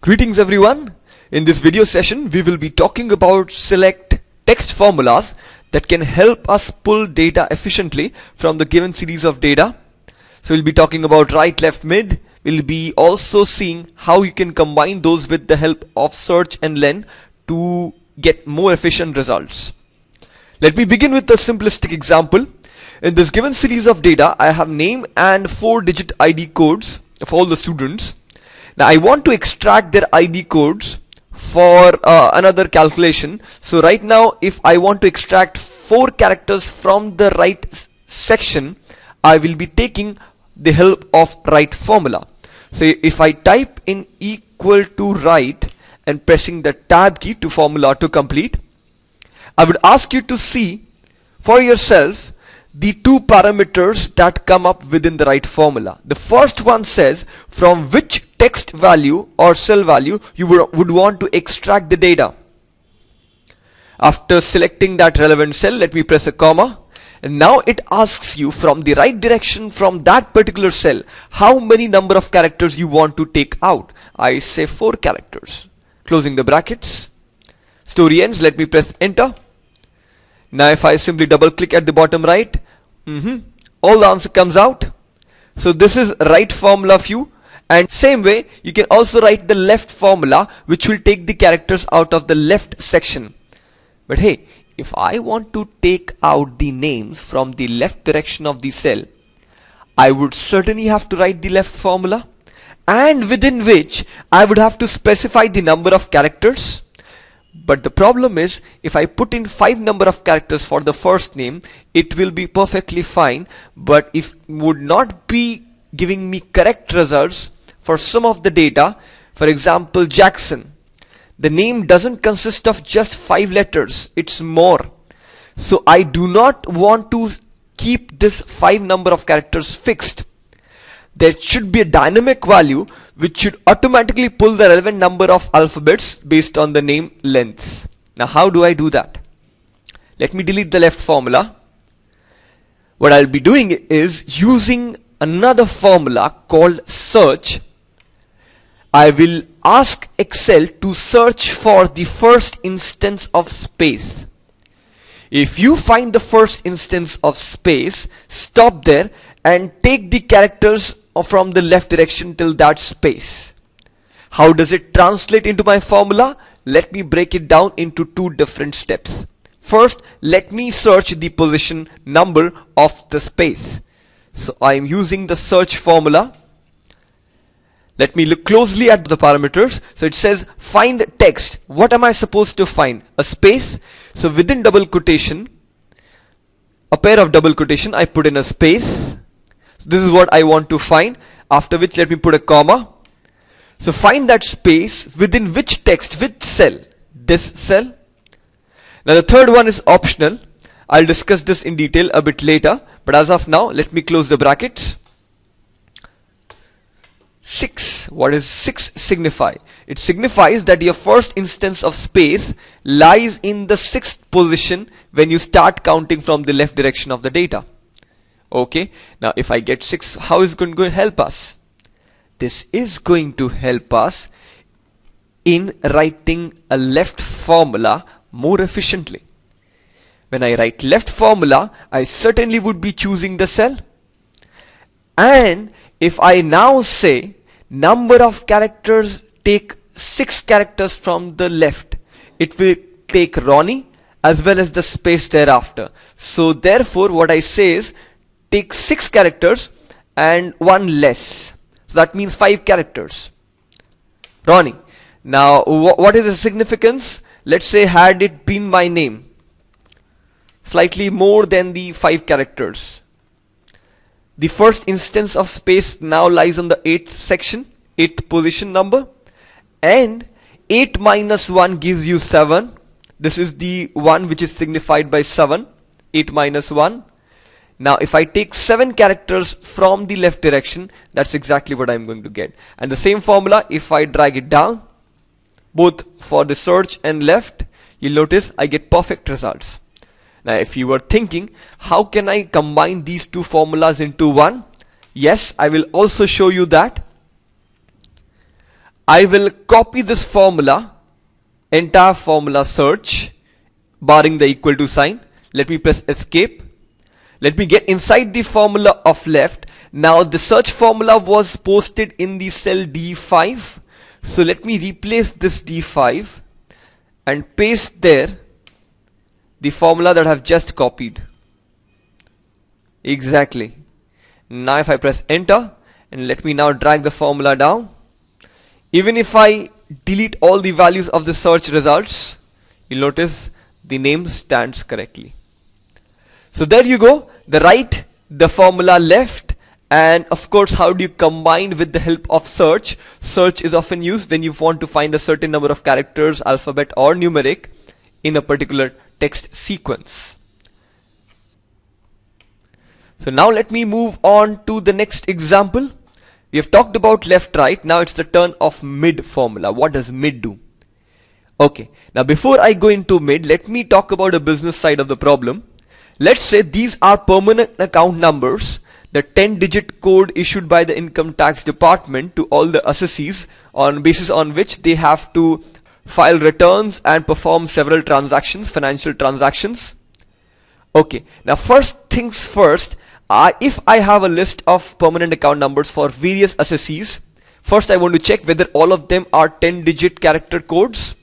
Greetings everyone. In this video session we will be talking about select text formulas that can help us pull data efficiently from the given series of data. So we'll be talking about right, left, mid. We'll be also seeing how you can combine those with the help of search and LEN to get more efficient results. Let me begin with a simplistic example. In this given series of data, I have name and 4-digit ID codes of all the students. Now I want to extract their ID codes for another calculation. So right now, if I want to extract 4 characters from the right section, I will be taking the help of right formula. So if I type in equal to right and pressing the tab key to formula to complete, I would ask you to see for yourself the 2 parameters that come up within the right formula. The first one says from which text value or cell value you would want to extract the data. After selecting that relevant cell, let me press a comma, and now it asks you from the right direction from that particular cell how many number of characters you want to take out. I say 4 characters. Closing the brackets. Story ends. Let me press enter. Now if I simply double click at the bottom right, all the answer comes out. So this is right formula view, and same way you can also write the left formula, which will take the characters out of the left section. But hey, if I want to take out the names from the left direction of the cell, I would certainly have to write the left formula, and within which I would have to specify the number of characters. But the problem is, if I put in 5 number of characters for the first name, it will be perfectly fine, but if would not be giving me correct results for some of the data. For example, Jackson, the name doesn't consist of just 5 letters, it's more. So I do not want to keep this 5 number of characters fixed. There should be a dynamic value which should automatically pull the relevant number of alphabets based on the name lengths. Now how do I do that? Let me delete the left formula. What I'll be doing is using another formula called search. I will ask Excel to search for the first instance of space. If you find the first instance of space, stop there and take the characters from the left direction till that space. How does it translate into my formula? Let me break it down into 2 different steps. First, let me search the position number of the space. So I am using the search formula. Let me look closely at the parameters. So it says find text. What am I supposed to find? A space. So within double quotation, a pair of double quotation, I put in a space. So this is what I want to find. After which, let me put a comma. So find that space within which text, which cell? This cell. Now the third one is optional. I'll discuss this in detail a bit later, but as of now, let me close the brackets. 6. What does 6 signify? It signifies that your first instance of space lies in the 6th position when you start counting from the left direction of the data. Okay, now if I get 6, how is it going to help us? This is going to help us in writing a left formula more efficiently. When I write left formula, I certainly would be choosing the cell. And if I now say number of characters, take 6 characters from the left, it will take Ronnie as well as the space thereafter. So therefore what I say is take 6 characters and 1 less. So that means 5 characters. Ronnie. Now what is the significance? Let's say had it been my name, slightly more than the 5 characters. The first instance of space now lies on the 8th section, 8th position number, and 8 minus 1 gives you 7. This is the one which is signified by 7, 8 minus 1. Now if I take 7 characters from the left direction, that's exactly what I'm going to get. And the same formula, if I drag it down, both for the search and left, you'll notice I get perfect results. Now if you were thinking, how can I combine these 2 formulas into one? Yes, I will also show you that. I will copy this formula, entire formula search, barring the equal to sign. Let me press escape. Let me get inside the formula of left. Now the search formula was posted in the cell D5. So let me replace this D5 and paste there the formula that I have just copied. Exactly. Now if I press enter and let me now drag the formula down, even if I delete all the values of the search results, you'll notice the name stands correctly. So there you go, the right, the formula left, and of course how do you combine with the help of search. Search is often used when you want to find a certain number of characters, alphabet or numeric in a particular text sequence. So now let me move on to the next example. We have talked about left right, now it's the turn of mid formula. What does mid do? Okay, now before I go into mid, let me talk about the business side of the problem. Let's say these are permanent account numbers, the 10-digit code issued by the income tax department to all the assessees on basis on which they have to file returns and perform several transactions, financial transactions. Okay, now first things first, if I have a list of permanent account numbers for various assessees, first I want to check whether all of them are 10-digit character codes.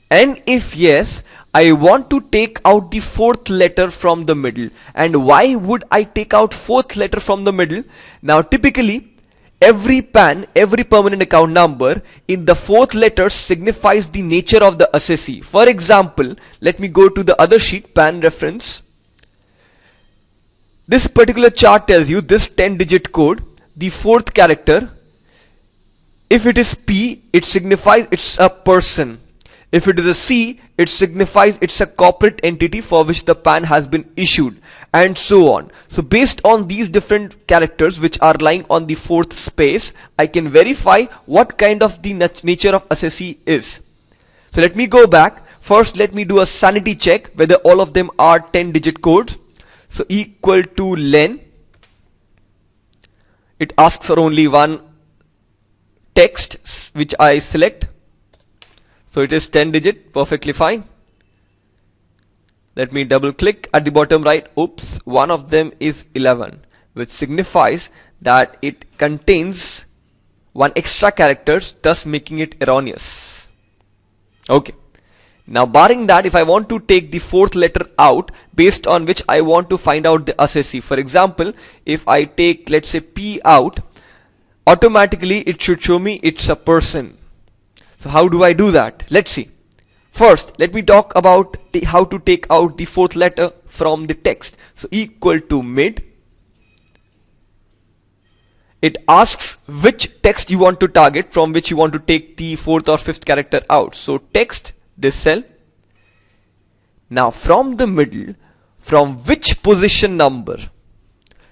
And if yes, I want to take out the fourth letter from the middle. And why would I take out fourth letter from the middle? Now typically, every permanent account number in the fourth letter signifies the nature of the assessee. For example, let me go to the other sheet, PAN reference. This particular chart tells you this 10-digit code, the fourth character, if it is P, it signifies it's a person. If it is a C, it signifies it's a corporate entity for which the PAN has been issued, and so on. So based on these different characters which are lying on the fourth space, I can verify what kind of the nature of assessee is. So let me go back. First let me do a sanity check whether all of them are 10-digit codes. So equal to LEN. It asks for only one text which I select. So it is 10-digit, perfectly fine. Let me double click at the bottom right. Oops, one of them is 11, which signifies that it contains one extra character, thus making it erroneous. Okay. Now barring that, if I want to take the fourth letter out based on which I want to find out the assessee. For example, if I take, let's say, P out, automatically it should show me it's a person. So how do I do that? Let's see. First, let me talk about how to take out the fourth letter from the text. So equal to mid. It asks which text you want to target, from which you want to take the fourth or fifth character out. So text, this cell. Now from the middle, from which position number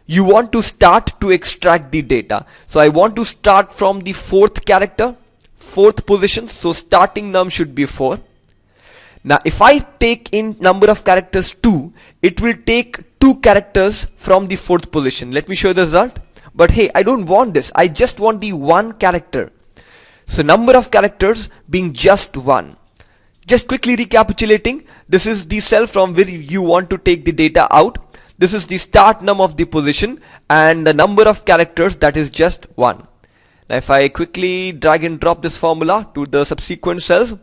you want to start to extract the data. So I want to start from the fourth character, fourth position, so starting num should be 4. Now if I take in number of characters 2, it will take 2 characters from the fourth position. Let me show you the result. But hey, I don't want this, I just want the one character. So number of characters being just 1. Just quickly recapitulating, this is the cell from where you want to take the data out. This is the start num of the position, and the number of characters, that is just 1. Now if I quickly drag and drop this formula to the subsequent cells,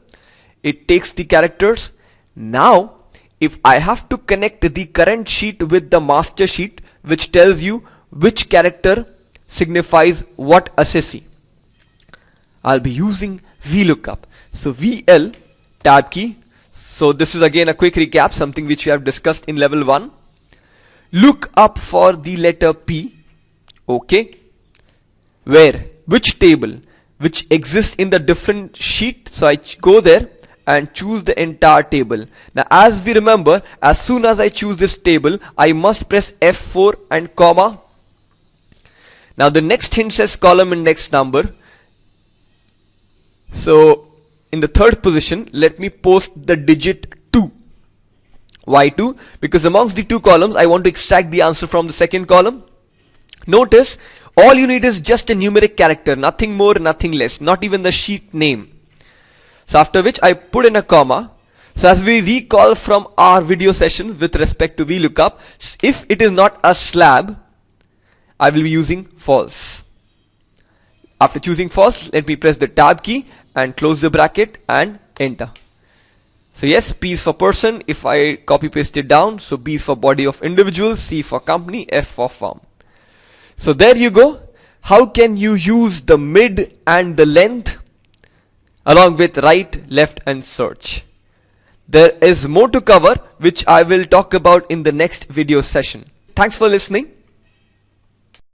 it takes the characters. Now if I have to connect the current sheet with the master sheet, which tells you which character signifies what assessee, I'll be using VLOOKUP. So VL tab key. So this is again a quick recap, something which we have discussed in level 1. Look up for the letter P. Okay. Where? Which table? Which exists in the different sheet. So I go there and choose the entire table. Now as we remember, as soon as I choose this table, I must press F4 and comma. Now the next hint says column index number. So in the third position, let me post the digit 2. Why 2? Because amongst the two columns, I want to extract the answer from the second column. Notice All you need is just a numeric character, nothing more, nothing less, not even the sheet name. So after which I put in a comma. So as we recall from our video sessions with respect to VLOOKUP, if it is not a slab, I will be using false. After choosing false, let me press the tab key and close the bracket and enter. So yes, P is for person. If I copy paste it down, so B is for body of individual, C for company, F for firm. So there you go. How can you use the mid and the length along with right, left and search? There is more to cover, which I will talk about in the next video session. Thanks for listening.